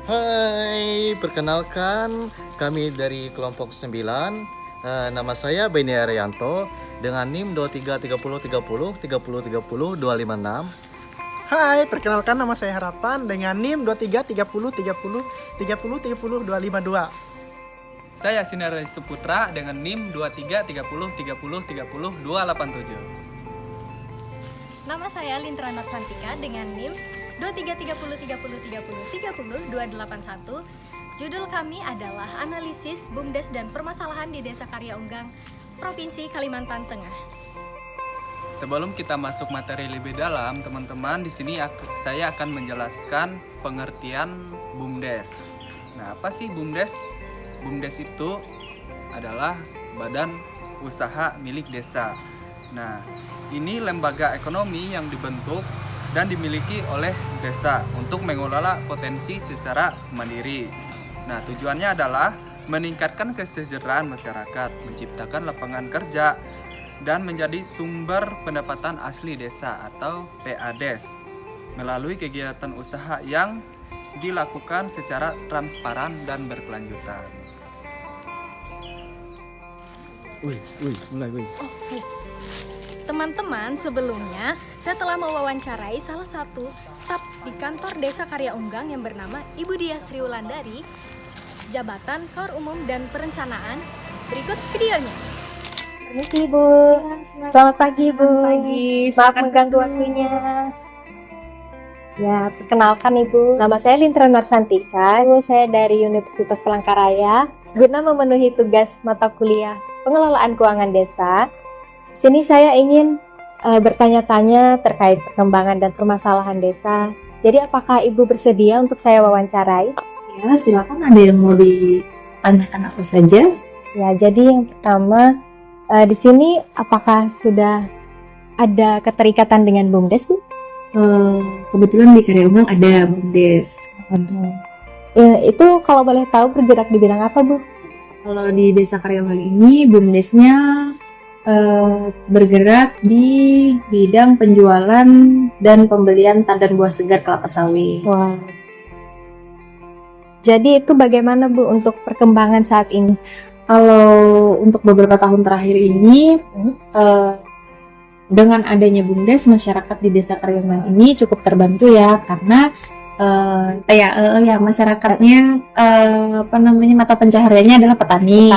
Hai, perkenalkan kami dari kelompok 9. Nama saya Beni Arianto dengan NIM 2330303030 256. Hai, perkenalkan nama saya Harapan dengan NIM 23303030300252. Saya Sinar Suputra dengan NIM 2330303030 287. Nama saya Lintra Narsantika dengan NIM 2330303030 281. Judul kami adalah Analisis BUMDes dan Permasalahan di Desa Karya Unggang, Provinsi Kalimantan Tengah. Sebelum kita masuk materi lebih dalam, teman-teman, di sini saya akan menjelaskan pengertian BUMDes. Nah, apa sih BUMDes? BUMDes itu adalah badan usaha milik desa. Nah, ini lembaga ekonomi yang dibentuk dan dimiliki oleh desa untuk mengelola potensi secara mandiri. Nah, tujuannya adalah meningkatkan kesejahteraan masyarakat, menciptakan lapangan kerja, dan menjadi sumber pendapatan asli desa atau PADES melalui kegiatan usaha yang dilakukan secara transparan dan berkelanjutan. Oke. Teman-teman, sebelumnya saya telah mewawancarai salah satu staf di kantor Desa Karya Unggang yang bernama Ibu Diah Sri Wulandari, Jabatan Kaur Umum dan Perencanaan. Berikut videonya. Permisi Bu. Selamat pagi Bu. Maaf mengganggu waktunya. Ya, perkenalkan Ibu. Nama saya Lintra Narsantika. Saya dari Universitas Palangkaraya. Guna memenuhi tugas mata kuliah Pengelolaan Keuangan Desa, di sini saya ingin bertanya-tanya terkait perkembangan dan permasalahan desa. Jadi apakah Ibu bersedia untuk saya wawancarai? Ya, silakan, ada yang mau ditanyakan apa saja? Ya, jadi yang pertama, di sini apakah sudah ada keterikatan dengan BUMDes, Bu? Kebetulan di Karya Unggang ada BUMDes. Ya, itu kalau boleh tahu bergerak di bidang apa, Bu? Kalau di Desa Karya Unggang ini, BUMDesnya bergerak di bidang penjualan dan pembelian tandan buah segar kelapa sawit. Wah. Jadi itu bagaimana Bu untuk perkembangan saat ini? Kalau untuk beberapa tahun terakhir ini, dengan adanya BUMDes, masyarakat di Desa Karya Unggang ini cukup terbantu ya, karena masyarakatnya mata pencahariannya adalah petani.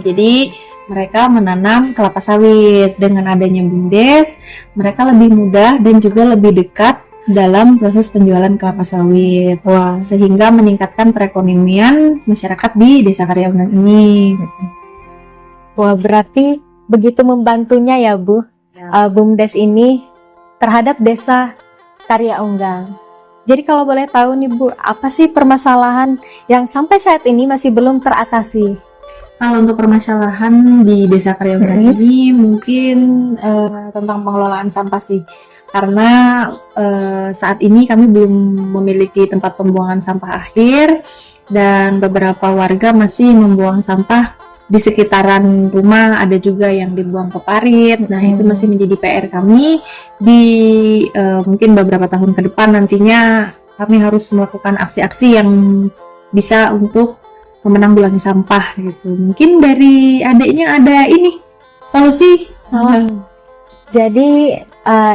Jadi mereka menanam kelapa sawit. Dengan adanya BUMDes, mereka lebih mudah dan juga lebih dekat dalam proses penjualan kelapa sawit. Wah, sehingga meningkatkan perekonomian masyarakat di Desa Karya Unggang ini. Wah, berarti begitu membantunya ya Bu, BUMDes ini terhadap Desa Karya Unggang. Jadi kalau boleh tahu nih Bu, apa sih permasalahan yang sampai saat ini masih belum teratasi? Kalau untuk permasalahan di Desa Karya Unggang ini mungkin tentang pengelolaan sampah sih. Karena saat ini kami belum memiliki tempat pembuangan sampah akhir dan beberapa warga masih membuang sampah di sekitaran rumah, ada juga yang dibuang ke parit. Nah, itu masih menjadi PR kami di mungkin beberapa tahun ke depan. Nantinya kami harus melakukan aksi-aksi yang bisa untuk menanggulangi sampah gitu. Mungkin dari adiknya ada ini solusi. Jadi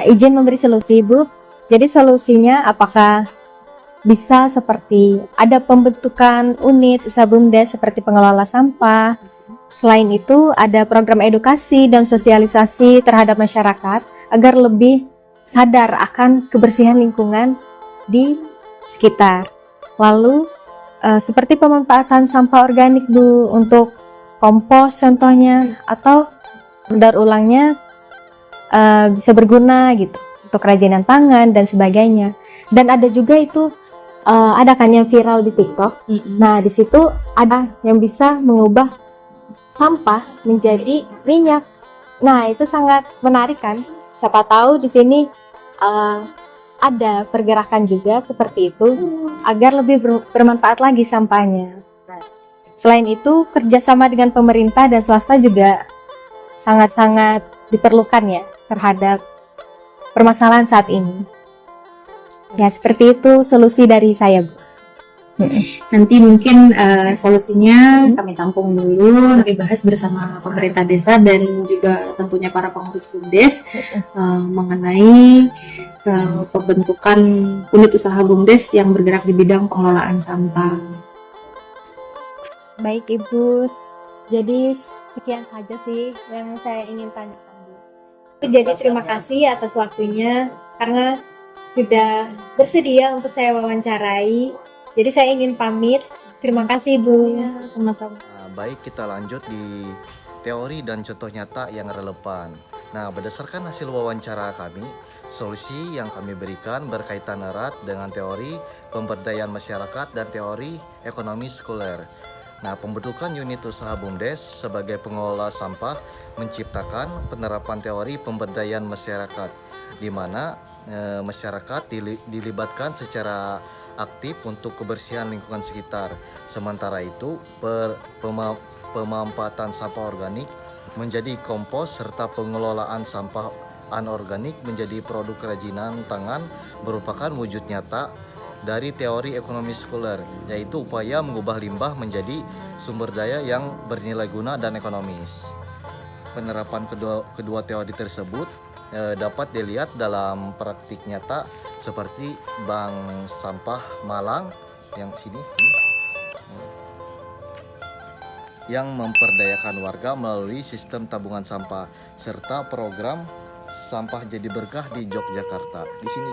izin memberi solusi Bu. Jadi solusinya apakah bisa seperti ada pembentukan unit usaha BUMDes seperti pengelola sampah. Selain itu ada program edukasi dan sosialisasi terhadap masyarakat agar lebih sadar akan kebersihan lingkungan di sekitar. Lalu seperti pemanfaatan sampah organik Bu untuk kompos contohnya, atau daur ulangnya bisa berguna gitu untuk kerajinan tangan dan sebagainya. Dan ada juga itu ada kan yang viral di TikTok. Nah, di situ ada yang bisa mengubah sampah menjadi minyak. Nah, itu sangat menarik kan? Siapa tahu di sini ada pergerakan juga seperti itu agar lebih bermanfaat lagi sampahnya. Selain itu, kerjasama dengan pemerintah dan swasta juga sangat-sangat diperlukan ya terhadap permasalahan saat ini. Ya, seperti itu solusi dari saya, Bu. Nanti mungkin solusinya kami tampung dulu, nanti bahas bersama pemerintah desa dan juga tentunya para pengurus BUMDes mengenai pembentukan unit usaha BUMDes yang bergerak di bidang pengelolaan sampah. Baik Ibu, jadi sekian saja sih yang saya ingin tanyakan Bu. Jadi terima kasih atas waktunya karena sudah bersedia untuk saya wawancarai. Jadi saya ingin pamit. Terima kasih Bu. Sama-sama. Nah, baik, kita lanjut di teori dan contoh nyata yang relevan. Nah, berdasarkan hasil wawancara kami, solusi yang kami berikan berkaitan erat dengan teori pemberdayaan masyarakat dan teori ekonomi sekuler. Nah, pembentukan unit usaha BUMDes sebagai pengelola sampah menciptakan penerapan teori pemberdayaan masyarakat, di mana masyarakat dilibatkan secara aktif untuk kebersihan lingkungan sekitar. Sementara itu, pemanfaatan sampah organik menjadi kompos serta pengelolaan sampah anorganik menjadi produk kerajinan tangan merupakan wujud nyata dari teori ekonomi sekuler, yaitu upaya mengubah limbah menjadi sumber daya yang bernilai guna dan ekonomis. Penerapan kedua teori tersebut dapat dilihat dalam praktik nyata seperti Bank Sampah Malang yang sini yang memperdayakan warga melalui sistem tabungan sampah serta program Sampah Jadi Berkah di Yogyakarta. Di sini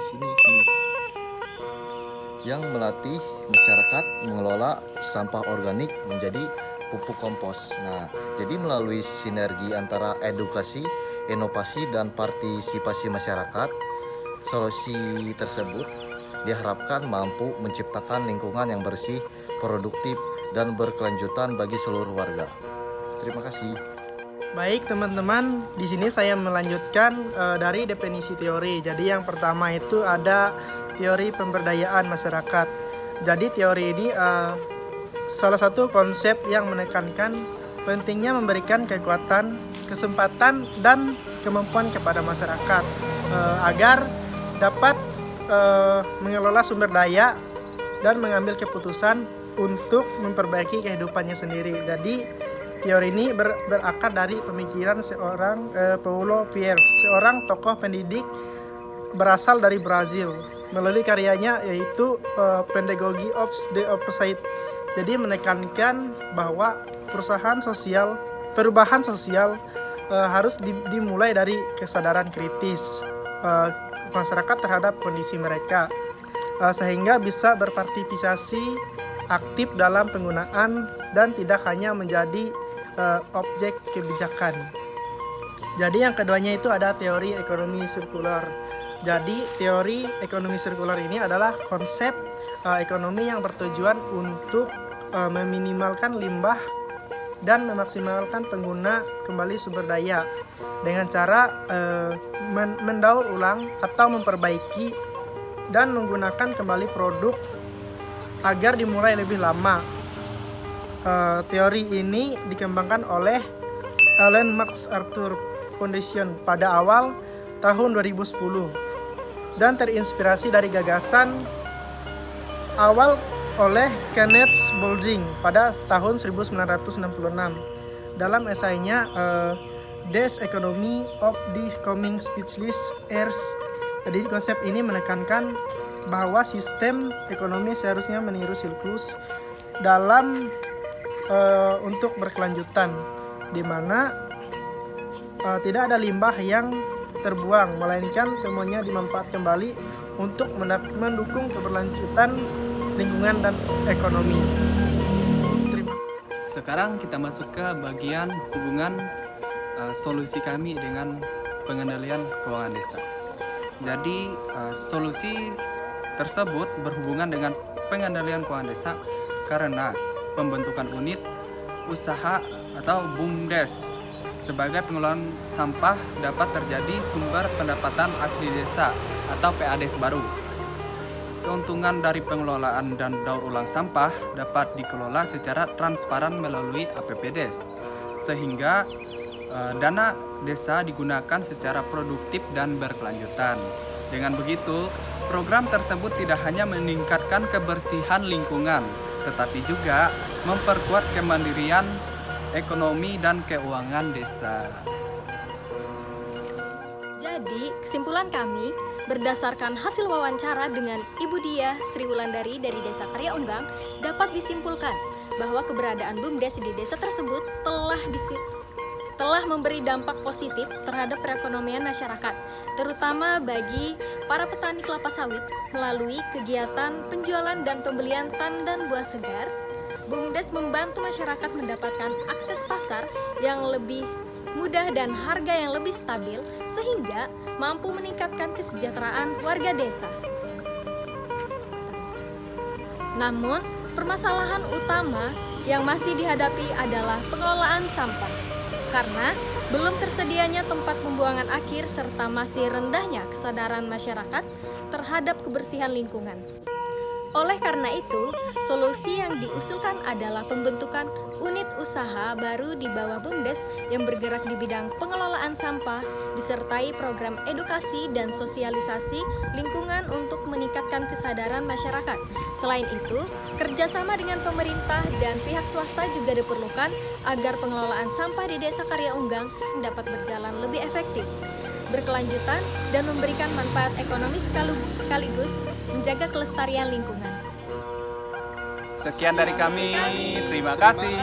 yang melatih masyarakat mengelola sampah organik menjadi pupuk kompos. Nah, jadi melalui sinergi antara edukasi, inovasi, dan partisipasi masyarakat, solusi tersebut diharapkan mampu menciptakan lingkungan yang bersih, produktif, dan berkelanjutan bagi seluruh warga. Terima kasih. Baik teman-teman, di sini saya melanjutkan dari definisi teori. Jadi yang pertama itu ada teori pemberdayaan masyarakat. Jadi teori ini salah satu konsep yang menekankan pentingnya memberikan kekuatan, kesempatan, dan kemampuan kepada masyarakat agar dapat mengelola sumber daya dan mengambil keputusan untuk memperbaiki kehidupannya sendiri. Jadi teori ini berakar dari pemikiran seorang Paulo Freire, seorang tokoh pendidik berasal dari Brazil, melalui karyanya yaitu Pedagogy of the Opposite. Jadi menekankan bahwa perubahan sosial harus dimulai dari kesadaran kritis masyarakat terhadap kondisi mereka, sehingga bisa berpartisipasi aktif dalam penggunaan dan tidak hanya menjadi objek kebijakan. Jadi yang keduanya itu ada teori ekonomi sirkular. Jadi teori ekonomi sirkular ini adalah konsep ekonomi yang bertujuan untuk meminimalkan limbah dan memaksimalkan pengguna kembali sumber daya dengan cara mendaur ulang atau memperbaiki dan menggunakan kembali produk agar dimulai lebih lama. Teori ini dikembangkan oleh Allen MacArthur Foundation pada awal tahun 2010 dan terinspirasi dari gagasan awal oleh Kenneth Boulding pada tahun 1966 dalam esainya This Economy of the Coming Speechless Heirs. Jadi konsep ini menekankan bahwa sistem ekonomi seharusnya meniru siklus dalam untuk berkelanjutan, di mana tidak ada limbah yang terbuang, melainkan semuanya dimanfaatkan kembali untuk mendukung keberlanjutan lingkungan dan ekonomi. Sekarang kita masuk ke bagian hubungan solusi kami dengan pengendalian keuangan desa. Jadi solusi tersebut berhubungan dengan pengendalian keuangan desa karena pembentukan unit usaha atau BUMDes sebagai pengelolaan sampah dapat terjadi sumber pendapatan asli desa atau PADes baru. Keuntungan dari pengelolaan dan daur ulang sampah dapat dikelola secara transparan melalui APBDes, sehingga dana desa digunakan secara produktif dan berkelanjutan. Dengan begitu, program tersebut tidak hanya meningkatkan kebersihan lingkungan, tetapi juga memperkuat kemandirian ekonomi dan keuangan desa. Jadi, kesimpulan kami berdasarkan hasil wawancara dengan Ibu Diah Sri Wulandari dari Desa Karya Unggang dapat disimpulkan bahwa keberadaan BUMDes di desa tersebut telah memberi dampak positif terhadap perekonomian masyarakat, terutama bagi para petani kelapa sawit melalui kegiatan penjualan dan pembelian tandan buah segar. BUMDes membantu masyarakat mendapatkan akses pasar yang lebih mudah dan harga yang lebih stabil sehingga mampu meningkatkan kesejahteraan warga desa. Namun, permasalahan utama yang masih dihadapi adalah pengelolaan sampah karena belum tersedianya tempat pembuangan akhir serta masih rendahnya kesadaran masyarakat terhadap kebersihan lingkungan. Oleh karena itu, solusi yang diusulkan adalah pembentukan unit usaha baru di bawah BUMDes yang bergerak di bidang pengelolaan sampah, disertai program edukasi dan sosialisasi lingkungan untuk meningkatkan kesadaran masyarakat. Selain itu, kerjasama dengan pemerintah dan pihak swasta juga diperlukan agar pengelolaan sampah di Desa Karya Unggang dapat berjalan lebih efektif, berkelanjutan, dan memberikan manfaat ekonomi sekaligus menjaga kelestarian lingkungan. Sekian dari kami, terima kasih.